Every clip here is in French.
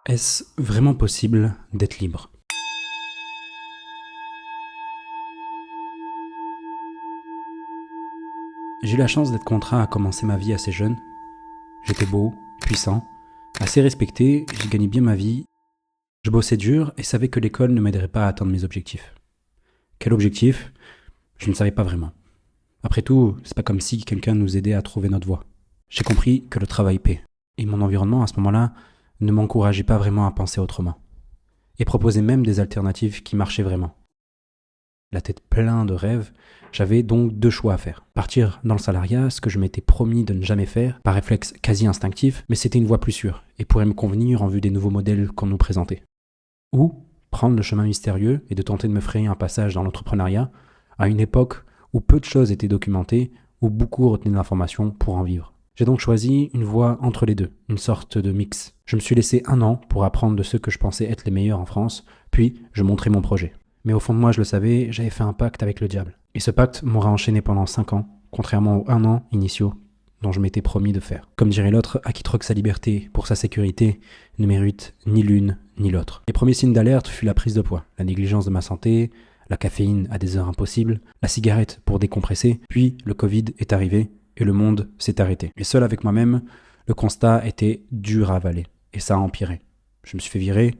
Est-ce vraiment possible d'être libre? J'ai eu la chance d'être contraint à commencer ma vie assez jeune. J'étais beau, puissant, assez respecté, j'ai gagné bien ma vie. Je bossais dur et savais que l'école ne m'aiderait pas à atteindre mes objectifs. Quel objectif? Je ne savais pas vraiment. Après tout, c'est pas comme si quelqu'un nous aidait à trouver notre voie. J'ai compris que le travail paie. Et mon environnement à ce moment-là ne m'encourageait pas vraiment à penser autrement. Et proposait même des alternatives qui marchaient vraiment. La tête pleine de rêves, j'avais donc deux choix à faire. Partir dans le salariat, ce que je m'étais promis de ne jamais faire, par réflexe quasi instinctif, mais c'était une voie plus sûre, et pourrait me convenir en vue des nouveaux modèles qu'on nous présentait. Ou prendre le chemin mystérieux et de tenter de me frayer un passage dans l'entrepreneuriat, à une époque où peu de choses étaient documentées, où beaucoup retenaient de l'information pour en vivre. J'ai donc choisi une voie entre les deux, une sorte de mix. Je me suis laissé 1 an pour apprendre de ceux que je pensais être les meilleurs en France, puis je montrais mon projet. Mais au fond de moi, je le savais, j'avais fait un pacte avec le diable. Et ce pacte m'aura enchaîné pendant 5 ans, contrairement aux 1 an initiaux dont je m'étais promis de faire. Comme dirait l'autre, à qui troque sa liberté pour sa sécurité ne mérite ni l'une ni l'autre. Les premiers signes d'alerte furent la prise de poids, la négligence de ma santé, la caféine à des heures impossibles, la cigarette pour décompresser, puis le Covid est arrivé et le monde s'est arrêté. Et seul avec moi-même, le constat était dur à avaler, et ça a empiré. Je me suis fait virer,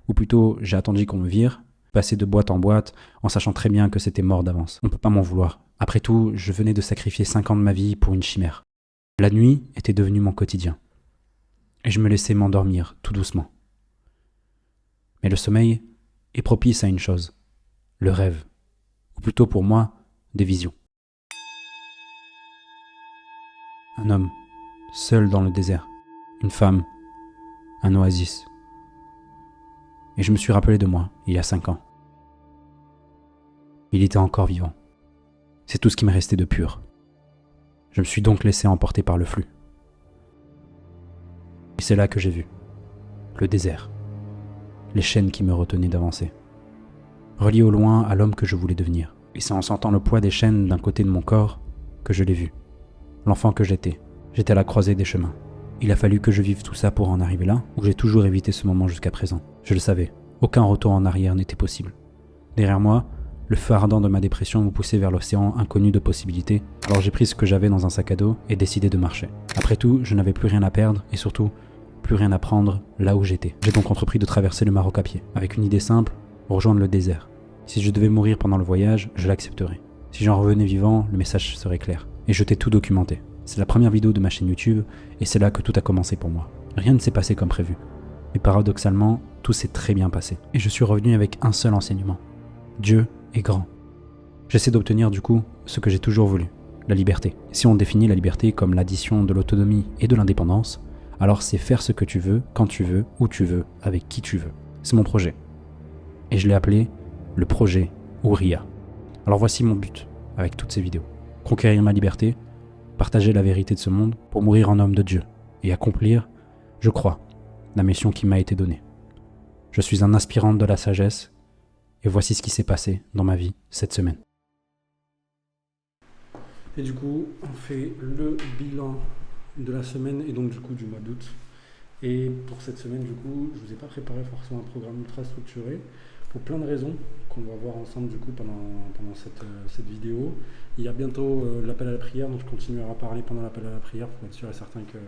ou plutôt j'ai attendu qu'on me vire, passer de boîte en boîte, en sachant très bien que c'était mort d'avance. On peut pas m'en vouloir. Après tout, je venais de sacrifier 5 ans de ma vie pour une chimère. La nuit était devenue mon quotidien. Et je me laissais m'endormir, tout doucement. Mais le sommeil est propice à une chose, le rêve. Ou plutôt pour moi, des visions. Un homme, seul dans le désert. Une femme, un oasis. Et je me suis rappelé de moi, il y a 5 ans. Il était encore vivant. C'est tout ce qui me restait de pur. Je me suis donc laissé emporter par le flux. Et c'est là que j'ai vu le désert, les chaînes qui me retenaient d'avancer, reliées au loin à l'homme que je voulais devenir. Et c'est en sentant le poids des chaînes d'un côté de mon corps que je l'ai vu. L'enfant que j'étais à la croisée des chemins. Il a fallu que je vive tout ça pour en arriver là, ou j'ai toujours évité ce moment jusqu'à présent. Je le savais, aucun retour en arrière n'était possible. Derrière moi, le feu ardent de ma dépression me poussait vers l'océan inconnu de possibilités, alors j'ai pris ce que j'avais dans un sac à dos et décidé de marcher. Après tout, je n'avais plus rien à perdre et surtout, plus rien à prendre là où j'étais. J'ai donc entrepris de traverser le Maroc à pied, avec une idée simple, rejoindre le désert. Si je devais mourir pendant le voyage, je l'accepterais. Si j'en revenais vivant, le message serait clair. Et je t'ai tout documenté. C'est la première vidéo de ma chaîne YouTube et c'est là que tout a commencé pour moi. Rien ne s'est passé comme prévu. Mais paradoxalement, tout s'est très bien passé. Et je suis revenu avec un seul enseignement. Dieu est grand. J'essaie d'obtenir du coup ce que j'ai toujours voulu, la liberté. Si on définit la liberté comme l'addition de l'autonomie et de l'indépendance, alors c'est faire ce que tu veux, quand tu veux, où tu veux, avec qui tu veux. C'est mon projet. Et je l'ai appelé le projet Ouria. Alors voici mon but avec toutes ces vidéos. Conquérir ma liberté, partager la vérité de ce monde pour mourir en homme de Dieu et accomplir, je crois, la mission qui m'a été donnée. Je suis un aspirant de la sagesse et voici ce qui s'est passé dans ma vie cette semaine. Et du coup, on fait le bilan de la semaine et donc du coup du mois d'août. Et pour cette semaine, du coup, je vous ai pas préparé forcément un programme ultra structuré pour plein de raisons qu'on va voir ensemble du coup pendant cette vidéo. Il y a bientôt l'appel à la prière, donc je continuerai à parler pendant l'appel à la prière pour être sûr et certain que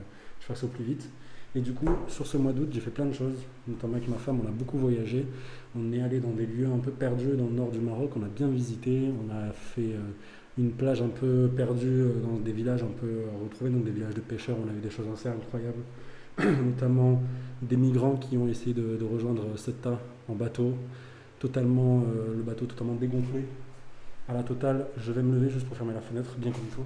je fasse au plus vite. Et du coup, sur ce mois d'août, j'ai fait plein de choses, notamment avec ma femme, on a beaucoup voyagé. On est allé dans des lieux un peu perdus dans le nord du Maroc, on a bien visité, on a fait une plage un peu perdue dans des villages un peu retrouvés, donc des villages de pêcheurs, on a vu des choses assez incroyables, notamment des migrants qui ont essayé de rejoindre Ceuta en bateau, le bateau totalement dégonflé. À la totale, je vais me lever juste pour fermer la fenêtre, bien comme il faut.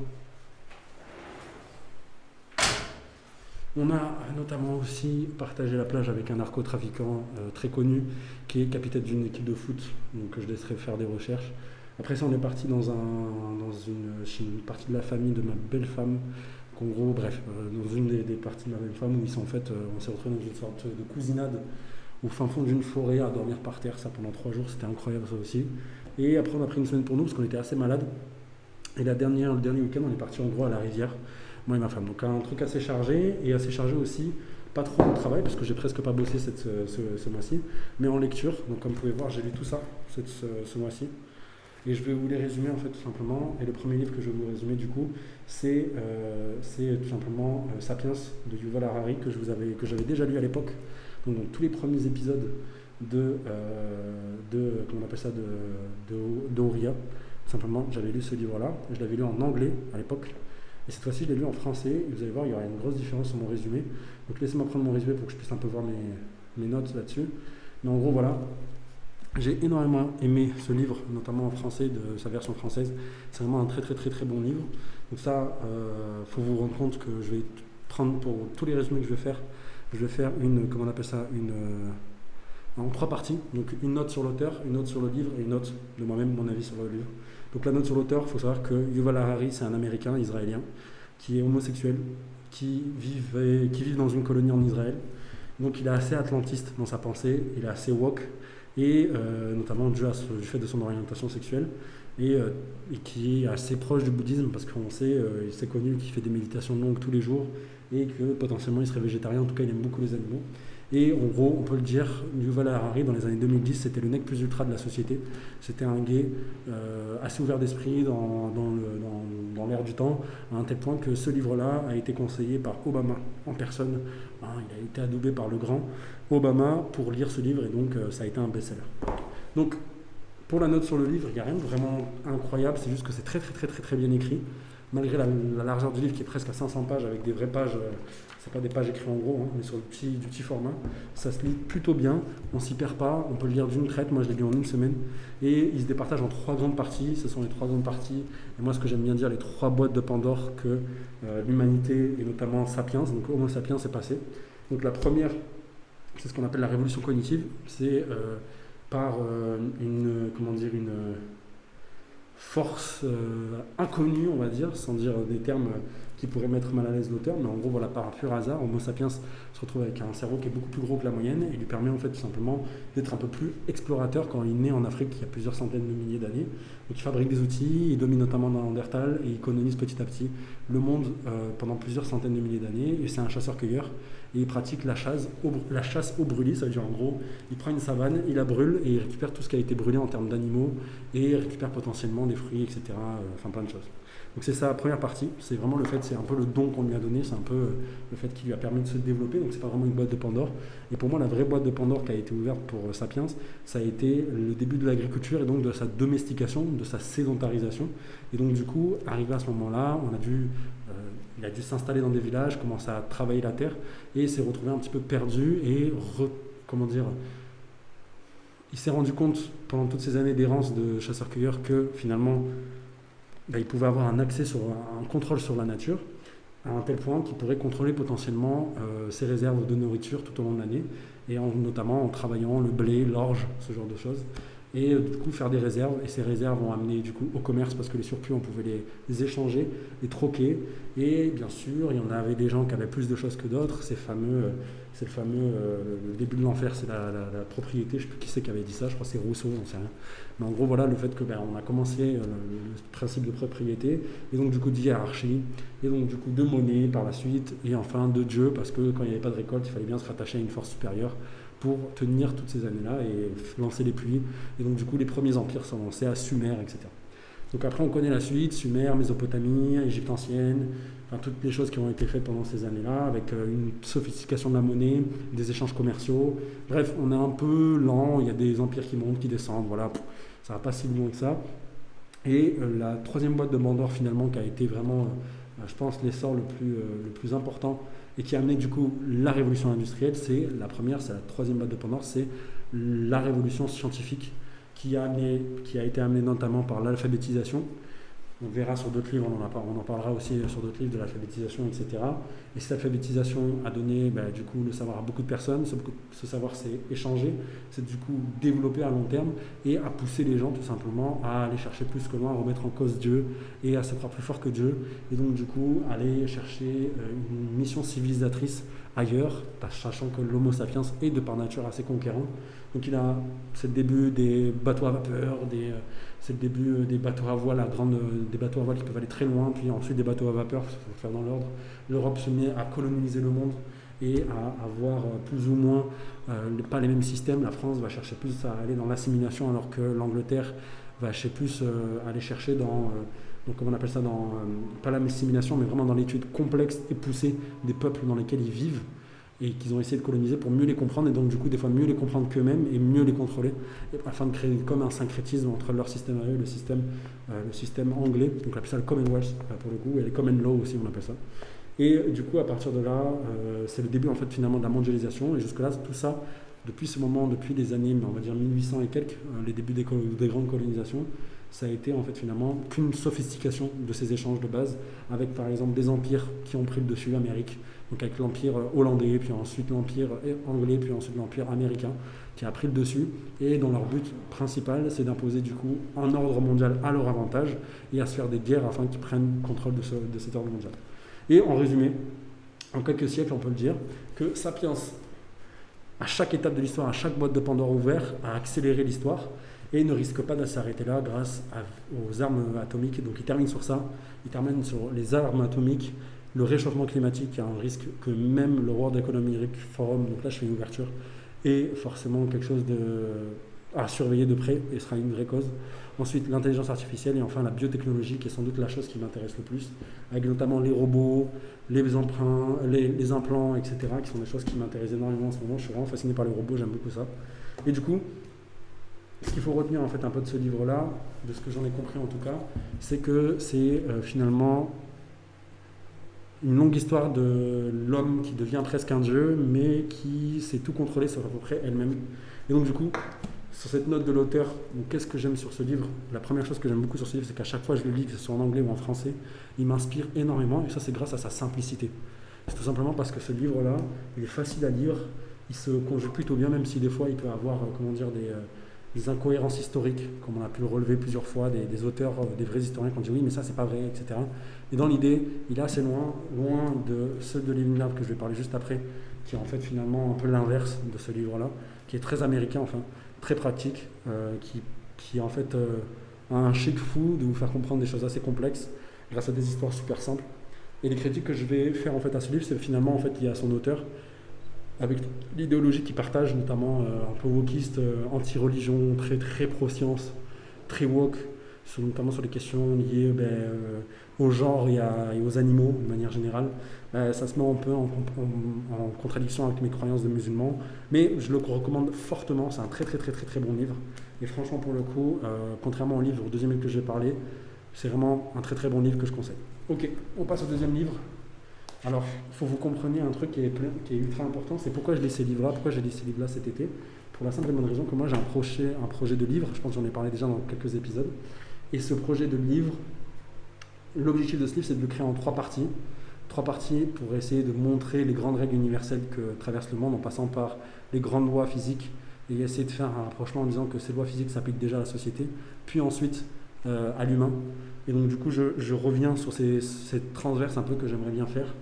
On a notamment aussi partagé la plage avec un narcotrafiquant très connu qui est capitaine d'une équipe de foot, donc je laisserai faire des recherches. Après ça, on est parti dans une partie de la famille de ma belle femme, qu'en gros, bref, dans une des parties de ma belle femme où on s'est retrouvés dans une sorte de cousinade au fin fond d'une forêt à dormir par terre, ça pendant 3 jours, c'était incroyable ça aussi. Et après on a pris une semaine pour nous parce qu'on était assez malades. Et le dernier week-end, on est parti en gros à la rivière. moi et ma femme. Donc un truc assez chargé et assez chargé aussi, pas trop en travail parce que j'ai presque pas bossé ce mois-ci, mais en lecture. Donc comme vous pouvez voir, j'ai lu tout ça ce mois-ci. Et je vais vous les résumer en fait tout simplement. Et le premier livre que je vais vous résumer du coup, c'est tout simplement Sapiens de Yuval Harari que j'avais déjà lu à l'époque. Donc tous les premiers épisodes comment on appelle ça, de Ouria. Tout simplement, j'avais lu ce livre-là. Je l'avais lu en anglais à l'époque. Et cette fois-ci, je l'ai lu en français. Et vous allez voir, il y aura une grosse différence sur mon résumé. Donc laissez-moi prendre mon résumé pour que je puisse un peu voir mes notes là-dessus. Mais en gros, voilà. J'ai énormément aimé ce livre, notamment en français, de sa version française. C'est vraiment un très très très très bon livre. Donc ça, faut vous rendre compte que je vais prendre pour tous les résumés que je vais faire comment on appelle ça, en 3 parties. Donc une note sur l'auteur, une note sur le livre et une note de moi-même, mon avis sur le livre. Donc la note sur l'auteur, il faut savoir que Yuval Harari, c'est un Américain israélien qui est homosexuel, qui vit dans une colonie en Israël. Donc il est assez atlantiste dans sa pensée, il est assez woke, et notamment du fait de son orientation sexuelle, et qui est assez proche du bouddhisme parce qu'on sait, il s'est connu qu'il fait des méditations longues tous les jours et que potentiellement il serait végétarien, en tout cas il aime beaucoup les animaux. Et en gros, on peut le dire, Yuval Harari, dans les années 2010, c'était le nec plus ultra de la société. C'était un gay assez ouvert d'esprit dans l'air du temps, à un tel point que ce livre-là a été conseillé par Obama en personne. Il a été adoubé par le grand Obama pour lire ce livre, et donc ça a été un best-seller. Donc, pour la note sur le livre, il n'y a rien de vraiment incroyable, c'est juste que c'est très très très très très bien écrit. Malgré la largeur du livre qui est presque à 500 pages, avec des vraies pages, c'est pas des pages écrites en gros, mais sur du petit format, ça se lit plutôt bien, on s'y perd pas, on peut le lire d'une traite. Moi je l'ai lu en une semaine, et il se départage en 3 grandes parties. Ce sont les 3 grandes parties, et moi ce que j'aime bien dire, les 3 boîtes de Pandore que l'humanité, et notamment Sapiens, donc Homo sapiens, est passé. Donc la première, c'est ce qu'on appelle la révolution cognitive, c'est par une force inconnue, on va dire, sans dire des termes qui pourraient mettre mal à l'aise l'auteur, mais en gros, voilà, par pur hasard, Homo sapiens se retrouve avec un cerveau qui est beaucoup plus gros que la moyenne, et lui permet en fait tout simplement d'être un peu plus explorateur quand il naît en Afrique il y a plusieurs centaines de milliers d'années. Donc il fabrique des outils, il domine notamment dans Néandertal, et il colonise petit à petit le monde pendant plusieurs centaines de milliers d'années, et c'est un chasseur-cueilleur, et il pratique la chasse au brûlis. Ça veut dire en gros, il prend une savane, il la brûle, et il récupère tout ce qui a été brûlé en termes d'animaux, et il récupère potentiellement des fruits, etc., enfin plein de choses. Donc c'est ça la première partie, c'est vraiment le fait, c'est un peu le don qu'on lui a donné, c'est un peu le fait qui lui a permis de se développer, donc c'est pas vraiment une boîte de Pandore. Et pour moi, la vraie boîte de Pandore qui a été ouverte pour Sapiens, ça a été le début de l'agriculture, et donc de sa domestication, de sa sédentarisation. Et donc du coup, arrivé à ce moment-là, il a dû s'installer dans des villages, commencer à travailler la terre, et s'est retrouvé un petit peu perdu, et il s'est rendu compte pendant toutes ces années d'errance de chasseur-cueilleur que finalement il pouvait avoir un contrôle sur la nature, à un tel point qu'il pourrait contrôler potentiellement ses réserves de nourriture tout au long de l'année, et notamment en travaillant le blé, l'orge, ce genre de choses, et du coup faire des réserves, et ces réserves vont amener du coup au commerce, parce que les surplus on pouvait les échanger, les troquer, et bien sûr il y en avait des gens qui avaient plus de choses que d'autres. C'est le fameux le début de l'enfer, c'est la propriété. Je ne sais plus qui c'est qui avait dit ça, je crois que c'est Rousseau, on ne sait rien, mais en gros voilà le fait que on a commencé le principe de propriété, et donc du coup de hiérarchie, et donc du coup de monnaie par la suite, et enfin de Dieu, parce que quand il n'y avait pas de récolte, il fallait bien se rattacher à une force supérieure pour tenir toutes ces années-là et lancer les pluies. Et donc du coup les premiers empires sont lancés à Sumer, etc. Donc après on connaît la suite, Sumer, Mésopotamie, Égypte ancienne, enfin toutes les choses qui ont été faites pendant ces années-là, avec une sophistication de la monnaie, des échanges commerciaux. Bref, on est un peu lent, il y a des empires qui montent, qui descendent, voilà, ça va pas si loin que ça. Et la troisième boîte de Pandore finalement, qui a été vraiment, je pense, l'essor le plus important, et qui a amené du coup la révolution industrielle, c'est la troisième boîte de Pandore, c'est la révolution scientifique qui a été amenée notamment par l'alphabétisation. On verra sur d'autres livres, on en parlera aussi sur d'autres livres de l'alphabétisation, etc. Et cette alphabétisation a donné du coup le savoir à beaucoup de personnes. Ce savoir s'est échangé, c'est du coup développé à long terme, et a poussé les gens tout simplement à aller chercher plus que loin, à remettre en cause Dieu et à se croire plus fort que Dieu. Et donc du coup aller chercher une mission civilisatrice ailleurs, sachant que l'homo sapiens est de par nature assez conquérant. Donc c'est le début des bateaux à vapeur, c'est le début des bateaux à voile, des bateaux à voile qui peuvent aller très loin, puis ensuite des bateaux à vapeur, il faut faire dans l'ordre. L'Europe se met à coloniser le monde et à avoir plus ou moins pas les mêmes systèmes. La France va chercher plus à aller dans l'assimilation, alors que l'Angleterre va aller chercher dans, donc comment on appelle ça, pas l'assimilation, mais vraiment dans l'étude complexe et poussée des peuples dans lesquels ils vivent et qu'ils ont essayé de coloniser pour mieux les comprendre, et donc du coup des fois mieux les comprendre qu'eux-mêmes et mieux les contrôler, afin de créer comme un syncrétisme entre leur système à eux, le système anglais, donc on appelle ça le Commonwealth pour le coup, et les Common Law aussi on appelle ça. Et du coup à partir de là, c'est le début en fait finalement de la mondialisation, et jusque là tout ça, depuis ce moment, depuis les années on va dire 1800 et quelques, les débuts des grandes colonisations, ça a été en fait finalement qu'une sophistication de ces échanges de base, avec par exemple des empires qui ont pris le dessus, l'Amérique, donc avec l'empire hollandais, puis ensuite l'empire anglais, puis ensuite l'empire américain, qui a pris le dessus, et dont leur but principal c'est d'imposer du coup un ordre mondial à leur avantage, et à se faire des guerres afin qu'ils prennent contrôle de cet ordre mondial. Et en résumé, en quelques siècles on peut le dire, que Sapiens, à chaque étape de l'histoire, à chaque boîte de Pandore ouverte, a accéléré l'histoire, et ne risque pas de s'arrêter là grâce aux armes atomiques. Donc il termine sur ça, il termine sur les armes atomiques, le réchauffement climatique, qui a un risque que même le World Economic Forum, donc là je fais une ouverture, est forcément quelque chose à surveiller de près et sera une vraie cause. Ensuite l'intelligence artificielle, et enfin la biotechnologie, qui est sans doute la chose qui m'intéresse le plus, avec notamment les robots, les implants, etc., qui sont des choses qui m'intéressent énormément en ce moment. Je suis vraiment fasciné par les robots, j'aime beaucoup ça. Et du coup, ce qu'il faut retenir en fait un peu de ce livre-là, de ce que j'en ai compris en tout cas, c'est que c'est finalement une longue histoire de l'homme qui devient presque un dieu, mais qui sait tout contrôler sauf à peu près elle-même. Et donc du coup, sur cette note de l'auteur, qu'est-ce que j'aime sur ce livre? La première chose que j'aime beaucoup sur ce livre, c'est qu'à chaque fois que je le lis, que ce soit en anglais ou en français, il m'inspire énormément, et ça c'est grâce à sa simplicité. C'est tout simplement parce que ce livre-là, il est facile à lire, il se conjugue plutôt bien, même si des fois il peut avoir des incohérences historiques, comme on a pu le relever plusieurs fois, des auteurs, des vrais historiens qui ont dit oui mais ça c'est pas vrai, etc. Et dans l'idée, il est assez loin de ceux de Leningrad que je vais parler juste après, qui est en fait finalement un peu l'inverse de ce livre-là, qui est très américain, enfin très pratique, qui en fait a un chic fou de vous faire comprendre des choses assez complexes grâce à des histoires super simples. Et les critiques que je vais faire en fait à ce livre, c'est finalement en fait lié à son auteur, avec l'idéologie qu'il partage, notamment un peu wokiste, anti-religion, très, très pro-science, très woke, notamment sur les questions liées au genre et aux animaux de manière générale. Ça se met un peu en contradiction avec mes croyances de musulman, mais je le recommande fortement, c'est un très très très très très bon livre. Et franchement pour le coup, contrairement au deuxième livre que je vais parler, c'est vraiment un très très bon livre que je conseille. Ok, on passe au deuxième livre. Alors, il faut que vous compreniez un truc qui est ultra important, c'est pourquoi je lis ces livres-là, pourquoi j'ai lu ces livres-là cet été. Pour la simple et bonne raison que moi j'ai un projet de livre, je pense que j'en ai parlé déjà dans quelques épisodes. Et ce projet de livre, l'objectif de ce livre c'est de le créer en 3 parties. 3 parties pour essayer de montrer les grandes règles universelles que traverse le monde en passant par les grandes lois physiques et essayer de faire un rapprochement en disant que ces lois physiques s'appliquent déjà à la société, puis ensuite à l'humain. Et donc du coup je reviens sur cette transverse un peu que j'aimerais bien faire,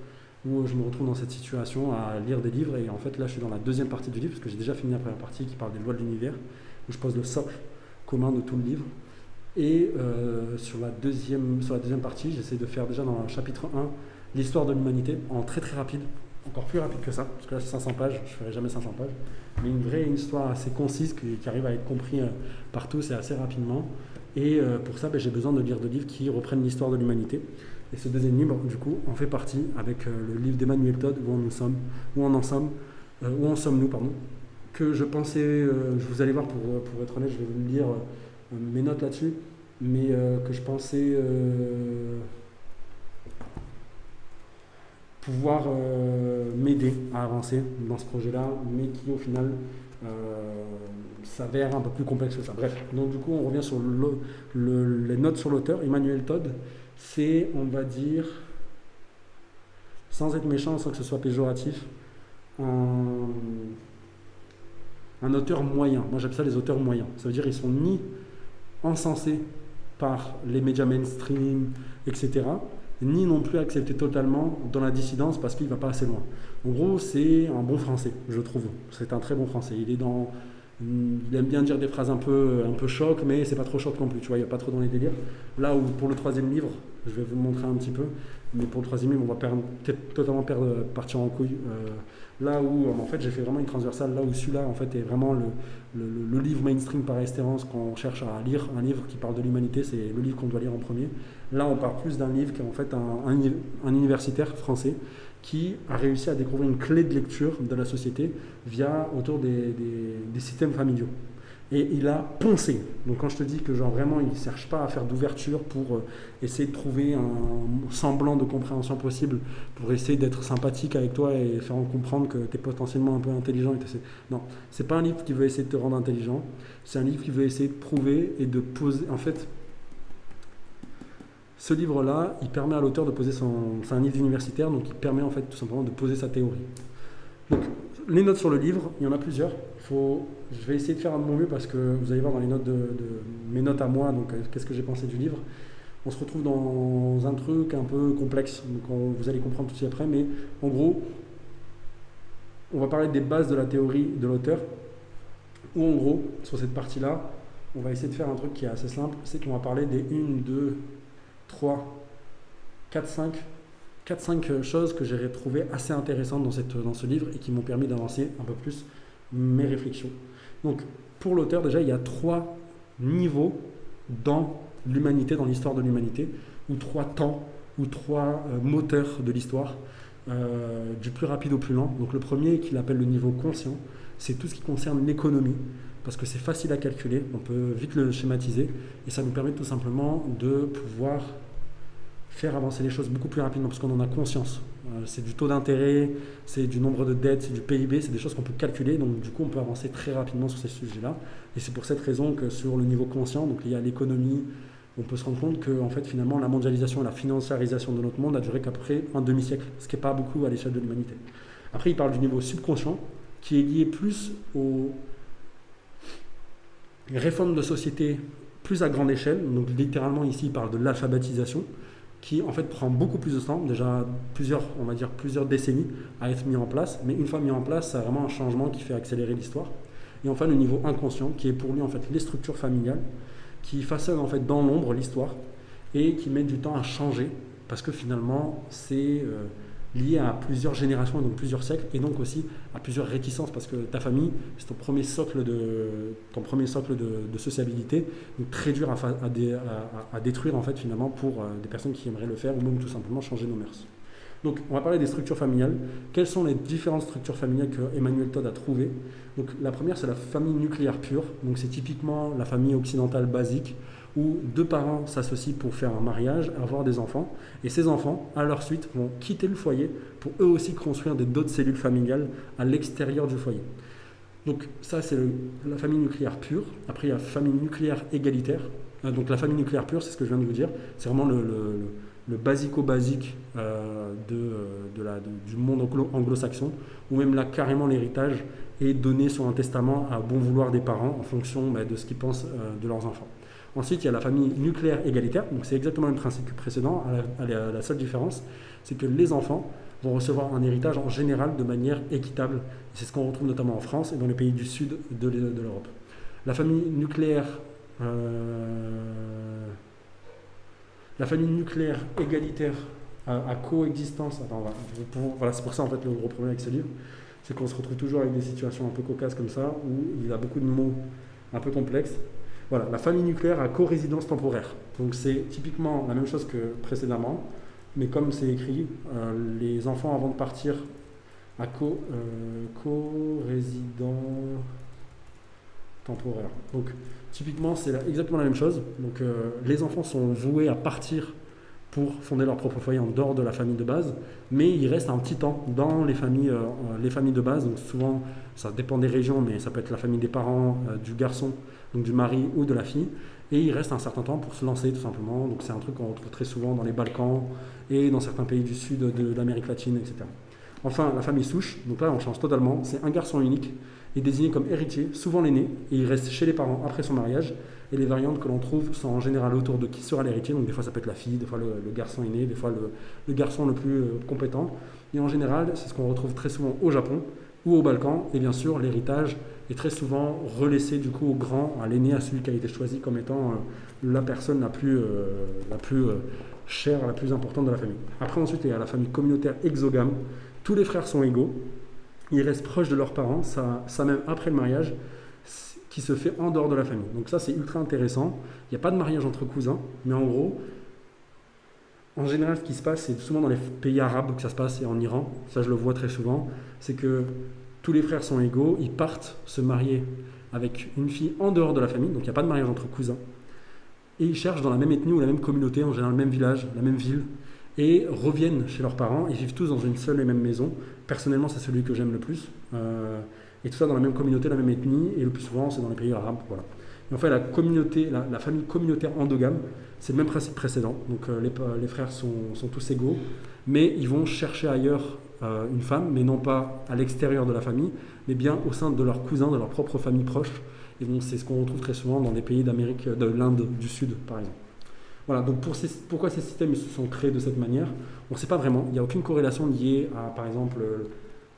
où je me retrouve dans cette situation à lire des livres, et en fait là je suis dans la deuxième partie du livre parce que j'ai déjà fini la première partie qui parle des lois de l'univers, où je pose le socle commun de tout le livre, et sur la deuxième partie j'essaie de faire déjà dans le chapitre 1 l'histoire de l'humanité en très très rapide, encore plus rapide que ça, parce que là c'est 500 pages, je ne ferai jamais 500 pages, mais une histoire assez concise qui arrive à être compris par tous et assez rapidement, et pour ça j'ai besoin de lire des livres qui reprennent l'histoire de l'humanité. Et ce deuxième livre, du coup, en fait partie avec le livre d'Emmanuel Todd, où en sommes-nous, que je pensais, vous allez voir, pour être honnête, je vais vous lire mes notes là-dessus, mais que je pensais pouvoir m'aider à avancer dans ce projet-là, mais qui au final s'avère un peu plus complexe que ça. Bref, donc du coup, on revient sur les notes sur l'auteur, Emmanuel Todd. C'est, on va dire, sans être méchant, sans que ce soit péjoratif, un auteur moyen. Moi j'appelle ça les auteurs moyens. Ça veut dire qu'ils sont ni encensés par les médias mainstream, etc., ni non plus acceptés totalement dans la dissidence parce qu'il ne va pas assez loin. En gros, c'est un bon français, je trouve. C'est un très bon français. Il est dans Il aime bien dire des phrases un peu choc, mais c'est pas trop choc non plus, tu vois, il n'y a pas trop dans les délires. Là où pour le troisième livre, je vais vous le montrer un petit peu, mais pour le troisième livre, on va peut-être totalement partir en couille. Là où, en fait, j'ai fait vraiment une transversale, là où celui-là, en fait, est vraiment le livre mainstream par excellence quand on cherche à lire un livre qui parle de l'humanité, c'est le livre qu'on doit lire en premier. Là, on part plus d'un livre qui est en fait un universitaire français qui a réussi à découvrir une clé de lecture de la société autour des systèmes familiaux. Et il a poncé. Donc quand je te dis que genre vraiment il ne cherche pas à faire d'ouverture pour essayer de trouver un semblant de compréhension possible, pour essayer d'être sympathique avec toi et faire comprendre que tu es potentiellement un peu intelligent. Non, c'est pas un livre qui veut essayer de te rendre intelligent, c'est un livre qui veut essayer de prouver et de poser. En fait, ce livre-là, il permet à l'auteur de poser c'est un livre universitaire, donc il permet en fait tout simplement de poser sa théorie. Donc, les notes sur le livre, il y en a plusieurs. Je vais essayer de faire un de mon mieux parce que vous allez voir dans les notes mes notes à moi, donc qu'est-ce que j'ai pensé du livre. On se retrouve dans un truc un peu complexe, donc vous allez comprendre tout de suite après, mais en gros, on va parler des bases de la théorie de l'auteur, ou en gros, sur cette partie-là, on va essayer de faire un truc qui est assez simple, c'est qu'on va parler des 1, 2, 3, 4, 5 choses que j'ai trouvées assez intéressantes dans ce livre et qui m'ont permis d'avancer un peu plus mes réflexions. Donc, pour l'auteur, déjà, il y a 3 niveaux dans l'humanité, dans l'histoire de l'humanité, ou 3 temps, ou 3 moteurs de l'histoire, du plus rapide au plus lent. Donc, le premier, qu'il appelle le niveau conscient, c'est tout ce qui concerne l'économie, parce que c'est facile à calculer, on peut vite le schématiser, et ça nous permet tout simplement de pouvoir faire avancer les choses beaucoup plus rapidement parce qu'on en a conscience. C'est du taux d'intérêt, c'est du nombre de dettes, c'est du PIB, c'est des choses qu'on peut calculer, donc du coup on peut avancer très rapidement sur ces sujets-là. Et c'est pour cette raison que sur le niveau conscient, donc lié à l'économie, on peut se rendre compte que en fait, finalement la mondialisation et la financiarisation de notre monde a duré qu'à peu près un demi-siècle, ce qui n'est pas beaucoup à l'échelle de l'humanité. Après il parle du niveau subconscient qui est lié plus aux réformes de société plus à grande échelle, donc littéralement ici il parle de l'alphabétisation, qui en fait prend beaucoup plus de temps, déjà plusieurs décennies à être mis en place, mais une fois mis en place, c'est vraiment un changement qui fait accélérer l'histoire. Et enfin le niveau inconscient, qui est pour lui en fait les structures familiales, qui façonnent en fait dans l'ombre l'histoire et qui met du temps à changer, parce que finalement c'est lié à plusieurs générations, donc plusieurs siècles, et donc aussi à plusieurs réticences, parce que ta famille, c'est ton premier socle de sociabilité, donc très dur à détruire en fait finalement pour des personnes qui aimeraient le faire, ou même tout simplement changer nos mœurs. Donc on va parler des structures familiales. Quelles sont les différentes structures familiales que Emmanuel Todd a trouvées? Donc la première, c'est la famille nucléaire pure, donc c'est typiquement la famille occidentale basique, où 2 parents s'associent pour faire un mariage, avoir des enfants, et ces enfants, à leur suite, vont quitter le foyer pour eux aussi construire d'autres cellules familiales à l'extérieur du foyer. Donc ça, c'est la famille nucléaire pure. Après, il y a la famille nucléaire égalitaire. Donc la famille nucléaire pure, c'est ce que je viens de vous dire, c'est vraiment le basico-basique du monde anglo-saxon, où même là, carrément, l'héritage est donné sur un testament à bon vouloir des parents en fonction de ce qu'ils pensent de leurs enfants. Ensuite, il y a la famille nucléaire égalitaire, donc c'est exactement le principe précédent, la seule différence, c'est que les enfants vont recevoir un héritage en général de manière équitable. C'est ce qu'on retrouve notamment en France et dans les pays du sud de l'Europe. La famille nucléaire égalitaire à coexistence, c'est pour ça en fait le gros problème avec ce livre, c'est qu'on se retrouve toujours avec des situations un peu cocasses comme ça, où il y a beaucoup de mots un peu complexes. Voilà, la famille nucléaire à co-résidence temporaire. Donc c'est typiquement la même chose que précédemment, mais comme c'est écrit, les enfants avant de partir à co-résident temporaire. Donc typiquement c'est exactement la même chose. Donc les enfants sont voués à partir pour fonder leur propre foyer en dehors de la famille de base, mais il reste un petit temps dans les familles de base. Donc souvent ça dépend des régions, mais ça peut être la famille des parents, du garçon, donc du mari ou de la fille, et il reste un certain temps pour se lancer tout simplement. Donc c'est un truc qu'on retrouve très souvent dans les Balkans et dans certains pays du sud de l'Amérique latine, etc. Enfin, la famille souche, donc là on change totalement, c'est un garçon unique, est désigné comme héritier, souvent l'aîné, et il reste chez les parents après son mariage, et les variantes que l'on trouve sont en général autour de qui sera l'héritier, donc des fois ça peut être la fille, des fois le garçon aîné, des fois le garçon le plus compétent, et en général c'est ce qu'on retrouve très souvent au Japon, ou au Balkan. Et bien sûr, l'héritage est très souvent relaissé du coup au grand, à l'aîné, à celui qui a été choisi comme étant la personne la plus chère, la plus importante de la famille. Après, ensuite, il y a la famille communautaire exogame. Tous les frères sont égaux. Ils restent proches de leurs parents, ça même après le mariage, qui se fait en dehors de la famille. Donc ça, c'est ultra intéressant. Il n'y a pas de mariage entre cousins, mais en gros, en général, ce qui se passe, c'est souvent dans les pays arabes que ça se passe, et en Iran, ça je le vois très souvent, c'est que tous les frères sont égaux, ils partent se marier avec une fille en dehors de la famille, donc il n'y a pas de mariage entre cousins, et ils cherchent dans la même ethnie ou la même communauté, en général le même village, la même ville, et reviennent chez leurs parents, ils vivent tous dans une seule et même maison. Personnellement, c'est celui que j'aime le plus, et tout ça dans la même communauté, la même ethnie, et le plus souvent, c'est dans les pays arabes, voilà. Et en fait, la famille communautaire endogame, c'est le même principe précédent. Donc les frères sont tous égaux, mais ils vont chercher ailleurs une femme, mais non pas à l'extérieur de la famille, mais bien au sein de leurs cousins, de leur propre famille proche. Et donc c'est ce qu'on retrouve très souvent dans des pays de l'Inde du Sud, par exemple. Voilà, donc pourquoi ces systèmes se sont créés de cette manière, on ne sait pas vraiment. Il n'y a aucune corrélation liée à, par exemple,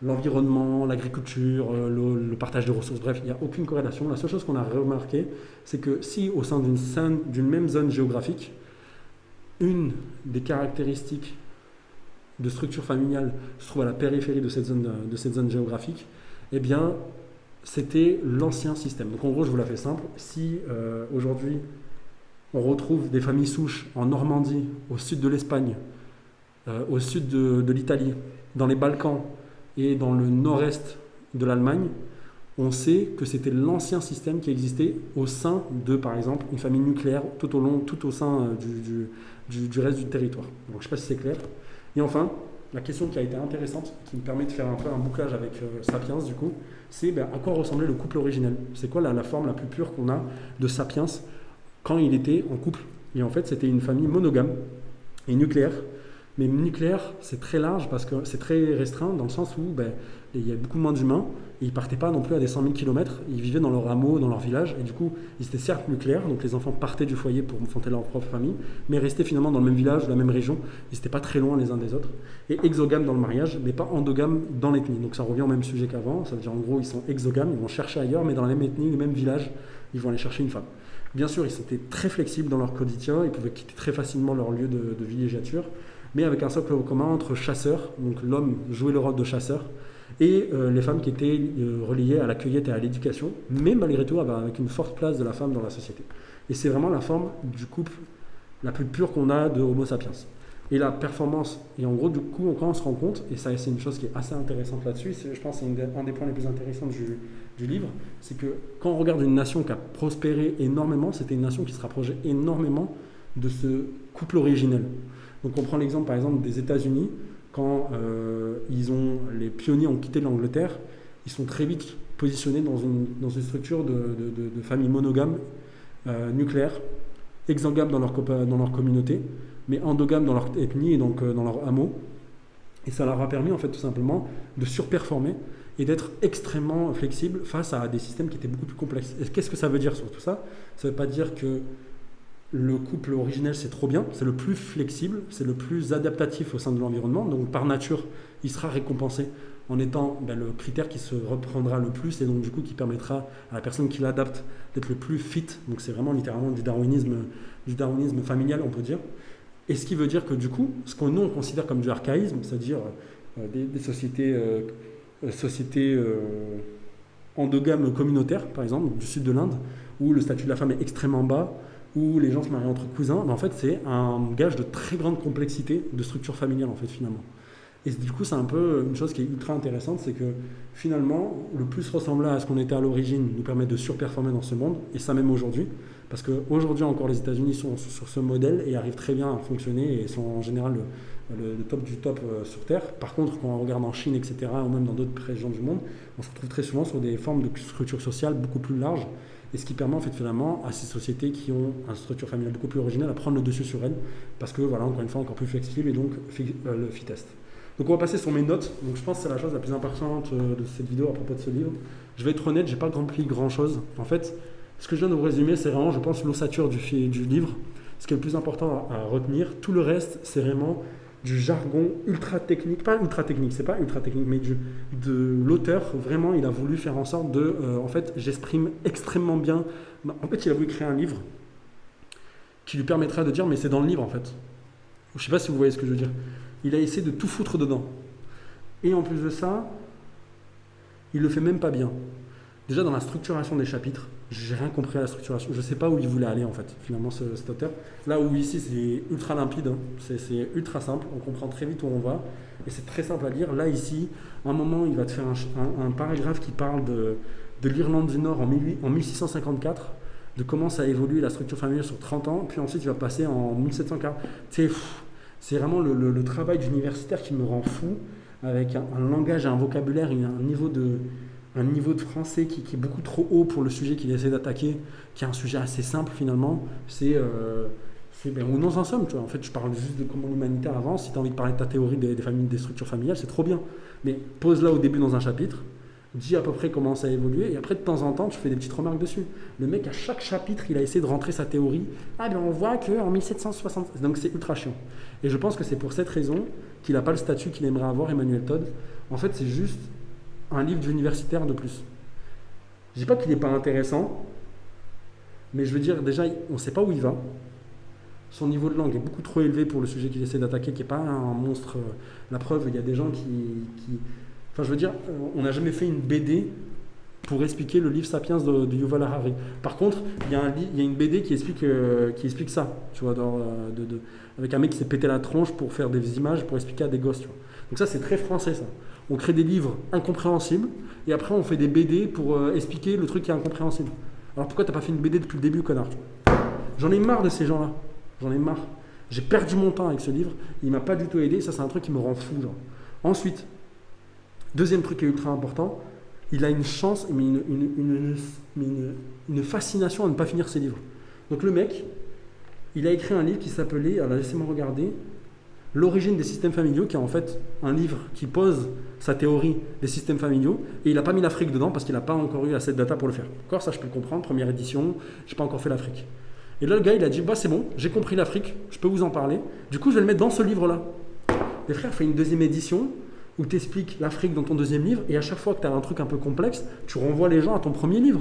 l'environnement, l'agriculture, le partage de ressources, bref, il n'y a aucune corrélation. La seule chose qu'on a remarqué, c'est que si au sein d'une même zone géographique, une des caractéristiques de structure familiale se trouve à la périphérie de cette zone géographique, eh bien, c'était l'ancien système. Donc en gros, je vous la fais simple, si aujourd'hui on retrouve des familles souches en Normandie, au sud de l'Espagne, au sud de l'Italie, dans les Balkans, et dans le nord-est de l'Allemagne, on sait que c'était l'ancien système qui existait au sein de, par exemple, une famille nucléaire tout au sein du reste du territoire. Donc, je ne sais pas si c'est clair. Et enfin, la question qui a été intéressante, qui me permet de faire un peu un bouclage avec Sapiens, du coup, c'est à quoi ressemblait le couple originel. C'est quoi la forme la plus pure qu'on a de Sapiens quand il était en couple. Et en fait, c'était une famille monogame et nucléaire. Mais nucléaire, c'est très large parce que c'est très restreint dans le sens où il y a beaucoup moins d'humains et ils ne partaient pas non plus à des 100 000 km. Ils vivaient dans leur hameau, dans leur village et du coup, ils étaient certes nucléaires, donc les enfants partaient du foyer pour fonder leur propre famille, mais restaient finalement dans le même village, la même région. Ils n'étaient pas très loin les uns des autres. Et exogames dans le mariage, mais pas endogames dans l'ethnie. Donc ça revient au même sujet qu'avant. Ça veut dire en gros, ils sont exogames, ils vont chercher ailleurs, mais dans la même ethnie, le même village, ils vont aller chercher une femme. Bien sûr, ils étaient très flexibles dans leur quotidien, ils pouvaient quitter très facilement leur lieu de villégiature, mais avec un socle commun entre chasseurs, donc l'homme jouait le rôle de chasseur, et les femmes qui étaient reliées à la cueillette et à l'éducation, mais malgré tout avec une forte place de la femme dans la société. Et c'est vraiment la forme du couple la plus pure qu'on a de Homo sapiens. Et la performance, et en gros du coup quand on se rend compte, et ça c'est une chose qui est assez intéressante là-dessus, je pense que c'est un des points les plus intéressants du livre, c'est que quand on regarde une nation qui a prospéré énormément, c'était une nation qui se rapprochait énormément de ce couple originel. Donc on prend l'exemple par exemple des États-Unis, quand les pionniers ont quitté l'Angleterre, ils sont très vite positionnés dans une structure de famille monogame, nucléaire, exogame dans leur communauté, mais endogame dans leur ethnie et donc dans leur hameau. Et ça leur a permis en fait tout simplement de surperformer et d'être extrêmement flexible face à des systèmes qui étaient beaucoup plus complexes. Et qu'est-ce que ça veut dire sur tout ça? Ça ne veut pas dire que le couple originel c'est trop bien, c'est le plus flexible, c'est le plus adaptatif au sein de l'environnement, donc par nature il sera récompensé en étant le critère qui se reprendra le plus et donc du coup qui permettra à la personne qui l'adapte d'être le plus fit, donc c'est vraiment littéralement du darwinisme familial on peut dire, et ce qui veut dire que du coup ce qu'on nous on considère comme du archaïsme, c'est-à-dire des sociétés endogames communautaires par exemple du sud de l'Inde où le statut de la femme est extrêmement bas, où les gens se marient entre cousins, en fait c'est un gage de très grande complexité de structure familiale en fait finalement. Et du coup c'est un peu une chose qui est ultra intéressante, c'est que finalement le plus ressembler à ce qu'on était à l'origine nous permet de surperformer dans ce monde, et ça même aujourd'hui, parce qu'aujourd'hui encore les États-Unis sont sur ce modèle et arrivent très bien à fonctionner et sont en général le top du top sur Terre. Par contre quand on regarde en Chine etc. ou même dans d'autres régions du monde, on se retrouve très souvent sur des formes de structure sociale beaucoup plus larges. Et ce qui permet en fait finalement à ces sociétés qui ont une structure familiale beaucoup plus originale à prendre le dessus sur elles, parce que voilà, encore une fois, encore plus flexible et donc le fit-test. Donc on va passer sur mes notes. Donc je pense que c'est la chose la plus importante de cette vidéo à propos de ce livre. Je vais être honnête, j'ai pas rempli grand chose. En fait, ce que je viens de vous résumer, c'est vraiment, je pense, l'ossature du livre. Ce qui est le plus important à retenir. Tout le reste, c'est vraiment du jargon ultra technique, pas ultra technique, c'est pas ultra technique, mais de l'auteur, vraiment, il a voulu faire en sorte de, en fait, j'exprime extrêmement bien. En fait, il a voulu créer un livre qui lui permettra de dire, mais c'est dans le livre, en fait. Je sais pas si vous voyez ce que je veux dire. Il a essayé de tout foutre dedans. Et en plus de ça, il le fait même pas bien. Déjà, dans la structuration des chapitres, j'ai rien compris à la structuration. Je sais pas où il voulait aller, en fait, finalement, cet auteur. Là où ici, c'est ultra limpide, hein. C'est ultra simple. On comprend très vite où on va. Et c'est très simple à lire. Là, ici, à un moment, il va te faire un paragraphe qui parle de l'Irlande du Nord en 1654, de comment ça a évolué la structure familiale sur 30 ans. Puis ensuite, il va passer en 1740. C'est vraiment le travail d'universitaire qui me rend fou, avec un langage et un vocabulaire, un niveau de français qui est beaucoup trop haut pour le sujet qu'il essaie d'attaquer, qui est un sujet assez simple finalement. Ou non, en somme, tu vois. En fait, je parle juste de comment l'humanité avance. Si tu as envie de parler de ta théorie des familles, des structures familiales, c'est trop bien. Mais pose-la au début dans un chapitre, dis à peu près comment ça a évolué, et après, de temps en temps, tu fais des petites remarques dessus. Le mec, à chaque chapitre, il a essayé de rentrer sa théorie. Ah, ben on voit qu'en 1760... Donc, c'est ultra chiant. Et je pense que c'est pour cette raison qu'il n'a pas le statut qu'il aimerait avoir, Emmanuel Todd. En fait, c'est juste un livre d'universitaire de plus. Je dis pas qu'il n'est pas intéressant, mais je veux dire, déjà, on ne sait pas où il va. Son niveau de langue est beaucoup trop élevé pour le sujet qu'il essaie d'attaquer, qui n'est pas un monstre. La preuve, il y a des gens qui... Enfin, je veux dire, on n'a jamais fait une BD pour expliquer le livre Sapiens de Yuval Harari. Par contre, il y a une BD qui explique ça, tu vois, avec un mec qui s'est pété la tronche pour faire des images, pour expliquer à des gosses, tu vois. Donc ça, c'est très français, ça. On crée des livres incompréhensibles, et après, on fait des BD pour expliquer le truc qui est incompréhensible. Alors pourquoi t'as pas fait une BD depuis le début, connard, tu vois. J'en ai marre de ces gens-là. J'en ai marre. J'ai perdu mon temps avec ce livre. Il m'a pas du tout aidé. Ça, c'est un truc qui me rend fou, genre. Ensuite, deuxième truc qui est ultra important, il a une chance, mais une fascination à ne pas finir ses livres. Donc le mec, il a écrit un livre qui s'appelait, alors laissez-moi regarder, L'origine des systèmes familiaux, qui est en fait un livre qui pose sa théorie des systèmes familiaux, et il n'a pas mis l'Afrique dedans parce qu'il n'a pas encore eu assez de data pour le faire. D'accord, ça je peux le comprendre, première édition, je n'ai pas encore fait l'Afrique. Et là le gars il a dit, bah c'est bon, j'ai compris l'Afrique, je peux vous en parler, du coup je vais le mettre dans ce livre-là. Les frères, fais une deuxième édition où tu expliques l'Afrique dans ton deuxième livre, et à chaque fois que tu as un truc un peu complexe, tu renvoies les gens à ton premier livre.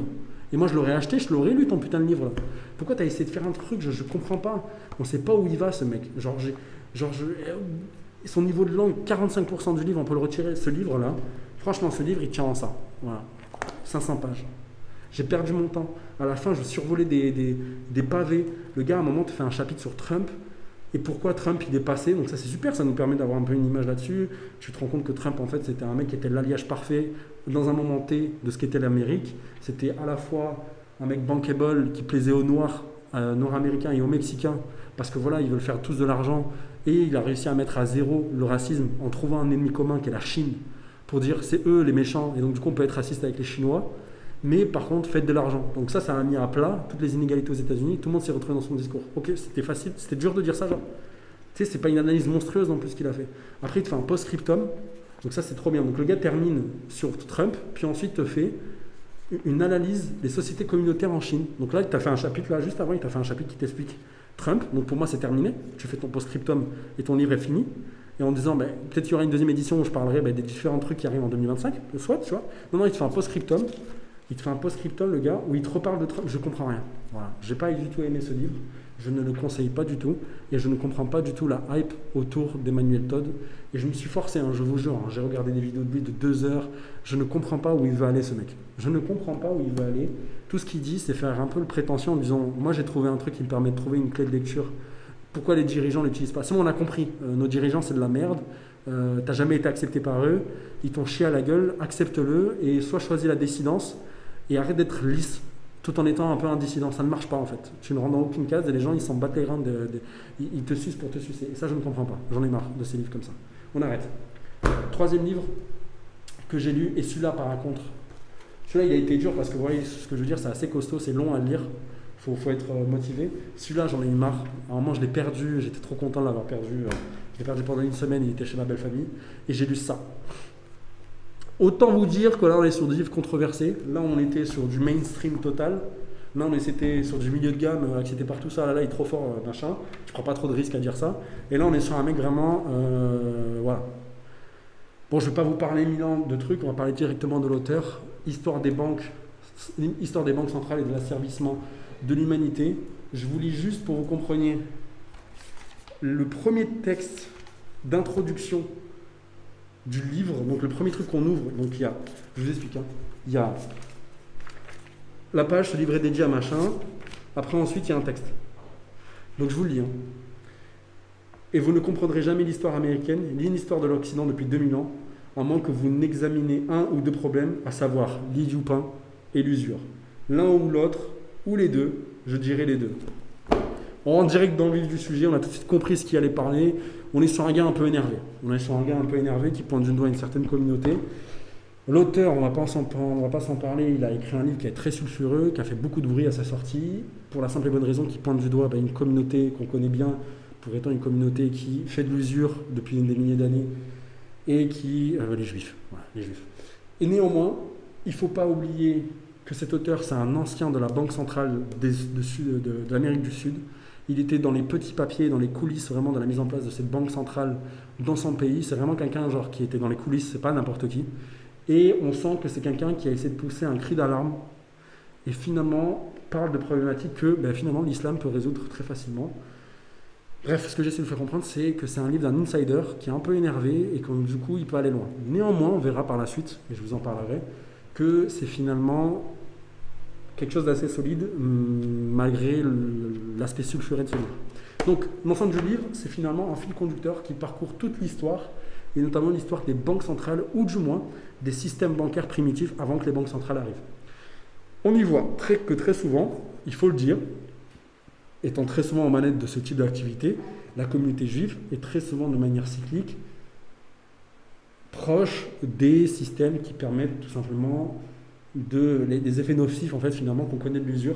Et moi je l'aurais acheté, je l'aurais lu ton putain de livre là. Pourquoi tu as essayé de faire un truc, je comprends pas. On sait pas où il va ce mec. Son niveau de langue, 45% du livre, on peut le retirer. Ce livre-là, franchement, ce livre, il tient en ça. Voilà. 500 pages. J'ai perdu mon temps. À la fin, je survolais des pavés. Le gars, à un moment, te fait un chapitre sur Trump. Et pourquoi Trump, il est passé. Donc ça, c'est super. Ça nous permet d'avoir un peu une image là-dessus. Tu te rends compte que Trump, en fait, c'était un mec qui était l'alliage parfait dans un moment T de ce qu'était l'Amérique. C'était à la fois un mec bankable qui plaisait aux Noirs, Nord-Américains et aux Mexicains. Parce que voilà, ils veulent faire tous de l'argent. Et il a réussi à mettre à zéro le racisme en trouvant un ennemi commun qui est la Chine, pour dire c'est eux les méchants, et donc du coup on peut être raciste avec les Chinois, mais par contre faites de l'argent. Donc ça a mis à plat toutes les inégalités aux États-Unis, tout le monde s'est retrouvé dans son discours. Ok, c'était facile, c'était dur de dire ça, genre. Tu sais, c'est pas une analyse monstrueuse en plus ce qu'il a fait. Après il te fait un post-scriptum, donc ça c'est trop bien. Donc le gars termine sur Trump, puis ensuite te fait une analyse des sociétés communautaires en Chine. Donc là il t'a fait un chapitre, là juste avant il t'a fait un chapitre qui t'explique Trump, donc pour moi c'est terminé, tu fais ton post-scriptum et ton livre est fini, et en disant peut-être qu'il y aura une deuxième édition où je parlerai des différents trucs qui arrivent en 2025, soit, tu vois. Non, il te fait un post-scriptum, le gars, où il te reparle de Trump, je comprends rien. Voilà. J'ai pas du tout aimé ce livre, je ne le conseille pas du tout, et je ne comprends pas du tout la hype autour d'Emmanuel Todd, et je me suis forcé, je vous jure, j'ai regardé des vidéos de lui de 2 heures, je ne comprends pas où il veut aller ce mec. Je ne comprends pas où il veut aller. Tout ce qu'il dit, c'est faire un peu le prétentieux en disant « Moi, j'ai trouvé un truc qui me permet de trouver une clé de lecture. Pourquoi les dirigeants ne l'utilisent pas ?» C'est bon, on a compris. Nos dirigeants, c'est de la merde. T'as jamais été accepté par eux. Ils t'ont chié à la gueule. Accepte-le et soit choisis la dissidence et arrête d'être lisse tout en étant un peu un dissident. Ça ne marche pas, en fait. Tu ne rentres dans aucune case et les gens, ils s'en battent les reins. Ils te sucent pour te sucer. Et ça, je ne comprends pas. J'en ai marre de ces livres comme ça. On arrête. Troisième livre que j'ai lu, et celui-là, par contre, celui-là, il a été dur parce que, vous voyez, ce que je veux dire, c'est assez costaud, c'est long à lire. Faut être motivé. Celui-là, j'en ai eu marre. À un moment, je l'ai perdu. J'étais trop content de l'avoir perdu. Je l'ai perdu pendant une semaine. Il était chez ma belle famille. Et j'ai lu ça. Autant vous dire que là, on est sur des livres controversés. Là, on était sur du mainstream total. non mais c'était sur du milieu de gamme, que c'était partout ça, là il est trop fort, machin. Je prends pas trop de risques à dire ça. Et là on est sur un mec vraiment, voilà. Bon, je vais pas vous parler mille ans de trucs, on va parler directement de l'auteur. Histoire des banques centrales et de l'asservissement de l'humanité. Je vous lis juste pour que vous compreniez le premier texte d'introduction du livre, donc le premier truc qu'on ouvre, donc il y a, je vous explique, il y a la page, ce livre est dédié à machin, après ensuite il y a un texte. Donc je vous le lis. Et vous ne comprendrez jamais l'histoire américaine, ni l'histoire de l'Occident depuis 2000 ans, à moins que vous n'examinez un ou deux problèmes, à savoir l'Idiou-pain et l'usure. L'un ou l'autre, ou les deux, je dirais les deux. On rentre direct dans le vif du sujet, on a tout de suite compris ce qui allait parler. On est sur un gars un peu énervé. Qui pointe du doigt une certaine communauté. L'auteur, on ne va pas s'en parler, il a écrit un livre qui est très sulfureux, qui a fait beaucoup de bruit à sa sortie, pour la simple et bonne raison qu'il pointe du doigt une communauté qu'on connaît bien, pour étant une communauté qui fait de l'usure depuis des milliers d'années, et qui... les Juifs. Voilà, les Juifs. Et néanmoins, il ne faut pas oublier que cet auteur, c'est un ancien de la Banque centrale de l'Amérique du Sud. Il était dans les petits papiers, dans les coulisses vraiment de la mise en place de cette banque centrale dans son pays. C'est vraiment quelqu'un genre qui était dans les coulisses, c'est pas n'importe qui. Et on sent que c'est quelqu'un qui a essayé de pousser un cri d'alarme et finalement parle de problématiques que finalement l'islam peut résoudre très facilement. Bref, ce que j'essaie de vous faire comprendre, c'est que c'est un livre d'un insider qui est un peu énervé et que du coup il peut aller loin. Néanmoins, on verra par la suite, et je vous en parlerai, que c'est finalement quelque chose d'assez solide malgré l'aspect sulfuré de ce livre. Donc l'ensemble du livre, c'est finalement un fil conducteur qui parcourt toute l'histoire, et notamment l'histoire des banques centrales, ou du moins des systèmes bancaires primitifs avant que les banques centrales arrivent. On y voit que très souvent, il faut le dire, étant très souvent en manette de ce type d'activité, la communauté juive est très souvent de manière cyclique proche des systèmes qui permettent tout simplement des effets nocifs en fait finalement qu'on connaît de l'usure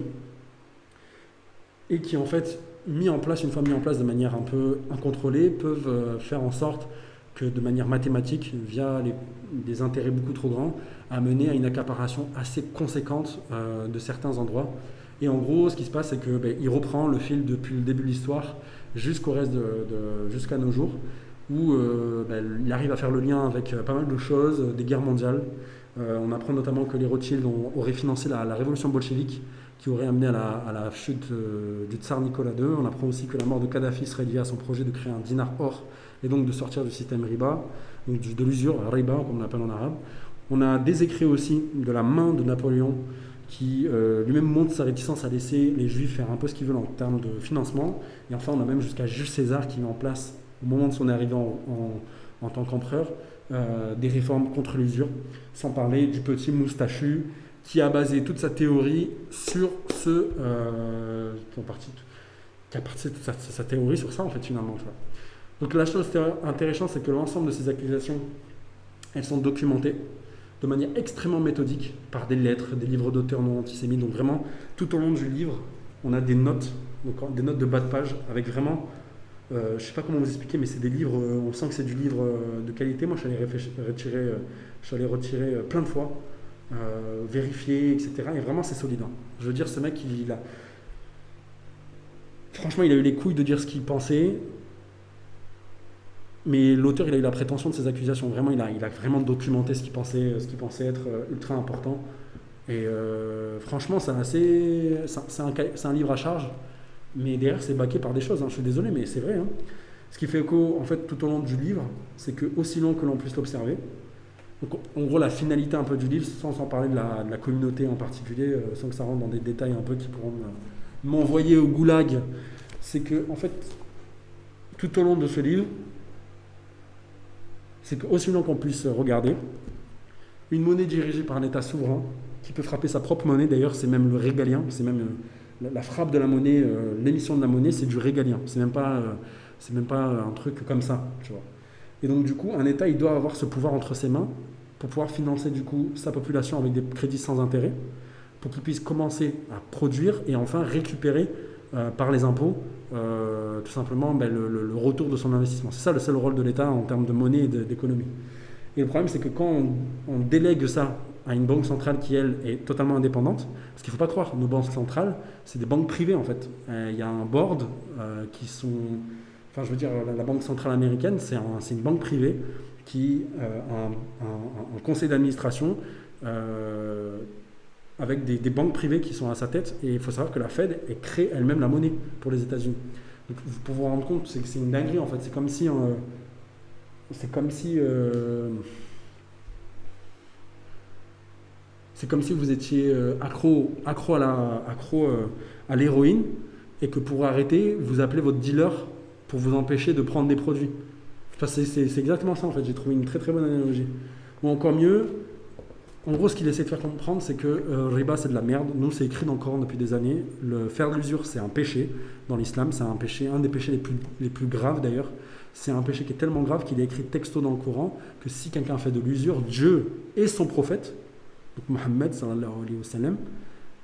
et qui en fait une fois mis en place de manière un peu incontrôlée, peuvent faire en sorte que de manière mathématique, via des intérêts beaucoup trop grands, amener à une accaparation assez conséquente de certains endroits. Et en gros, ce qui se passe, c'est qu'il reprend le fil depuis le début de l'histoire jusqu'à nos jours, où il arrive à faire le lien avec pas mal de choses, des guerres mondiales. On apprend notamment que les Rothschild auraient financé la révolution bolchevique, qui aurait amené à la chute du tsar Nicolas II. On apprend aussi que la mort de Kadhafi serait liée à son projet de créer un dinar or, et donc de sortir du système riba, donc de l'usure, riba comme on l'appelle en arabe. On a des écrits aussi de la main de Napoléon, qui lui-même montre sa réticence à laisser les Juifs faire un peu ce qu'ils veulent en termes de financement. Et enfin, on a même jusqu'à Jules César qui met en place, au moment de son arrivée en tant qu'empereur, des réformes contre l'usure, sans parler du petit moustachu qui a basé toute sa théorie sur qui a parti sa théorie sur ça en fait finalement. Tu vois. Donc la chose intéressante, c'est que l'ensemble de ces accusations, elles sont documentées de manière extrêmement méthodique par des lettres, des livres d'auteurs non antisémites. Donc vraiment, tout au long du livre, on a des notes, donc des notes de bas de page avec vraiment, je ne sais pas comment vous expliquer, mais c'est des livres, on sent que c'est du livre de qualité. Moi, je suis allé retirer plein de fois, vérifier, etc. Et vraiment, c'est solide. Hein. Je veux dire, ce mec, franchement, il a eu les couilles de dire ce qu'il pensait. Mais l'auteur, il a eu la prétention de ses accusations. Vraiment, il a vraiment documenté ce qu'il pensait être ultra important. Et franchement, c'est un livre à charge. Mais derrière, c'est baqué par des choses. Hein. Je suis désolé, mais c'est vrai. Hein. Ce qui fait écho, en fait, tout au long du livre, c'est que aussi long que l'on puisse l'observer. Donc, en gros, la finalité un peu du livre, sans parler de la communauté en particulier, sans que ça rentre dans des détails un peu qui pourront m'envoyer au goulag, c'est que, en fait, tout au long de ce livre, c'est qu'aussi long qu'on puisse regarder, une monnaie dirigée par un État souverain, qui peut frapper sa propre monnaie, d'ailleurs c'est même le régalien, c'est même la frappe de la monnaie, l'émission de la monnaie, c'est du régalien, c'est même pas un truc comme ça, tu vois. Et donc du coup, un État, il doit avoir ce pouvoir entre ses mains, pour pouvoir financer du coup sa population avec des crédits sans intérêt, pour qu'il puisse commencer à produire et enfin récupérer par les impôts, tout simplement le retour de son investissement. C'est ça le seul rôle de l'État en termes de monnaie et d'économie. Et le problème, c'est que quand on délègue ça à une banque centrale qui, elle, est totalement indépendante, parce qu'il ne faut pas croire, nos banques centrales, c'est des banques privées en fait. Il y a un board qui sont... Enfin, je veux dire, la Banque centrale américaine, c'est une banque privée qui a un conseil d'administration avec des banques privées qui sont à sa tête. Et il faut savoir que la Fed crée elle-même la monnaie pour les États-Unis. Donc, pour vous rendre compte, c'est que c'est une dinguerie en fait. C'est comme si... c'est comme si vous étiez accro à l'héroïne et que pour arrêter, vous appelez votre dealer pour vous empêcher de prendre des produits. Enfin, c'est exactement ça en fait. J'ai trouvé une très très bonne analogie. Ou encore mieux, en gros, ce qu'il essaie de faire comprendre, c'est que riba, c'est de la merde. Nous, c'est écrit dans le Coran depuis des années. Le faire de l'usure, c'est un péché dans l'islam. C'est un péché, un des péchés les plus graves d'ailleurs. C'est un péché qui est tellement grave qu'il est écrit texto dans le Coran que si quelqu'un fait de l'usure, Dieu et son prophète, donc Mohammed sallallahu alayhi wa sallam,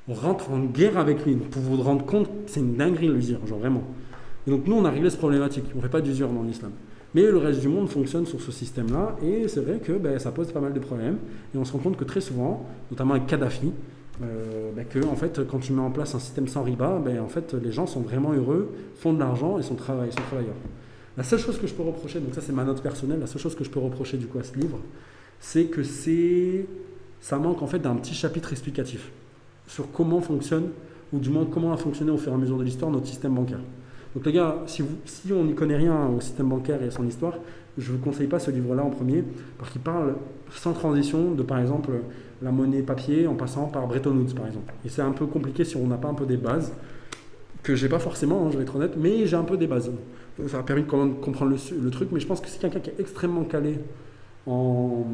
rentrent en guerre avec lui. Donc, pour vous rendre compte, c'est une dinguerie l'usure, genre vraiment. Et donc nous, on a réglé ce problématique. On ne fait pas d'usure dans l'islam. Mais le reste du monde fonctionne sur ce système-là, et c'est vrai que ça pose pas mal de problèmes. Et on se rend compte que très souvent, notamment avec Kadhafi, que en fait, quand tu mets en place un système sans riba, en fait, les gens sont vraiment heureux, font de l'argent et sont travailleurs. La seule chose que je peux reprocher, donc ça c'est ma note personnelle, la seule chose que je peux reprocher du coup à ce livre, c'est que ça manque en fait d'un petit chapitre explicatif sur comment fonctionne, ou du moins comment a fonctionné au fur et à mesure de l'histoire notre système bancaire. Donc les gars, si on n'y connaît rien au système bancaire et à son histoire, je ne vous conseille pas ce livre-là en premier, parce qu'il parle sans transition de par exemple la monnaie papier en passant par Bretton Woods par exemple. Et c'est un peu compliqué si on n'a pas un peu des bases, que j'ai pas forcément, je vais être honnête, mais j'ai un peu des bases. Ça a permis de comprendre le truc, mais je pense que c'est quelqu'un qui est extrêmement calé en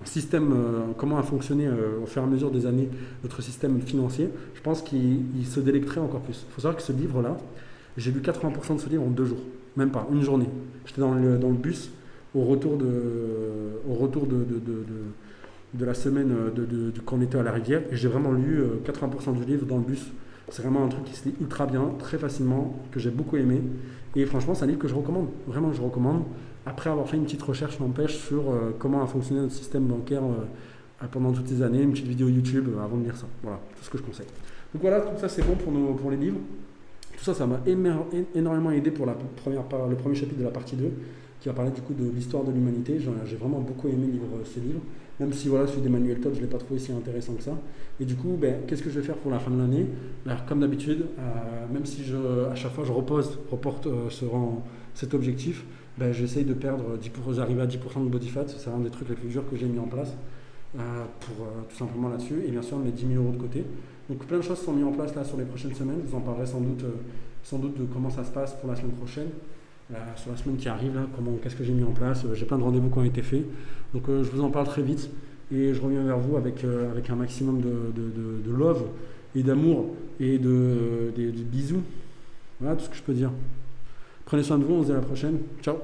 système, comment a fonctionné au fur et à mesure des années notre système financier, je pense qu'il se délecterait encore plus. Il faut savoir que ce livre-là, j'ai lu 80% de ce livre en 2 jours, même pas, une journée. J'étais dans le bus au retour de la semaine quand on était à la rivière, et j'ai vraiment lu 80% du livre dans le bus. C'est vraiment un truc qui se lit ultra bien, très facilement, que j'ai beaucoup aimé. Et franchement, c'est un livre que je recommande. Vraiment, je recommande. Après avoir fait une petite recherche, n'empêche, sur comment a fonctionné notre système bancaire pendant toutes ces années, une petite vidéo YouTube avant de lire ça. Voilà, tout ce que je conseille. Donc voilà, tout ça c'est bon pour les livres. Tout ça, ça m'a énormément aidé pour le premier chapitre de la partie 2, qui va parler du coup de l'histoire de l'humanité. J'ai vraiment beaucoup aimé ce livre, même si voilà, celui d'Emmanuel Todd, je ne l'ai pas trouvé si intéressant que ça. Et du coup, qu'est-ce que je vais faire pour la fin de l'année? Comme d'habitude, même si à chaque fois je reporte cet objectif, j'essaye de perdre 10%, j'arrive à 10% de body fat. C'est un des trucs les plus durs que j'ai mis en place tout simplement là-dessus. Et bien sûr, on met 10 000 € de côté. Donc plein de choses sont mises en place là sur les prochaines semaines. Je vous en parlerai sans doute de comment ça se passe pour la semaine prochaine. Sur la semaine qui arrive, là, qu'est-ce que j'ai mis en place. J'ai plein de rendez-vous qui ont été faits. Donc je vous en parle très vite. Et je reviens vers vous avec un maximum de love et d'amour et de bisous. Voilà tout ce que je peux dire. Prenez soin de vous, on se dit à la prochaine. Ciao.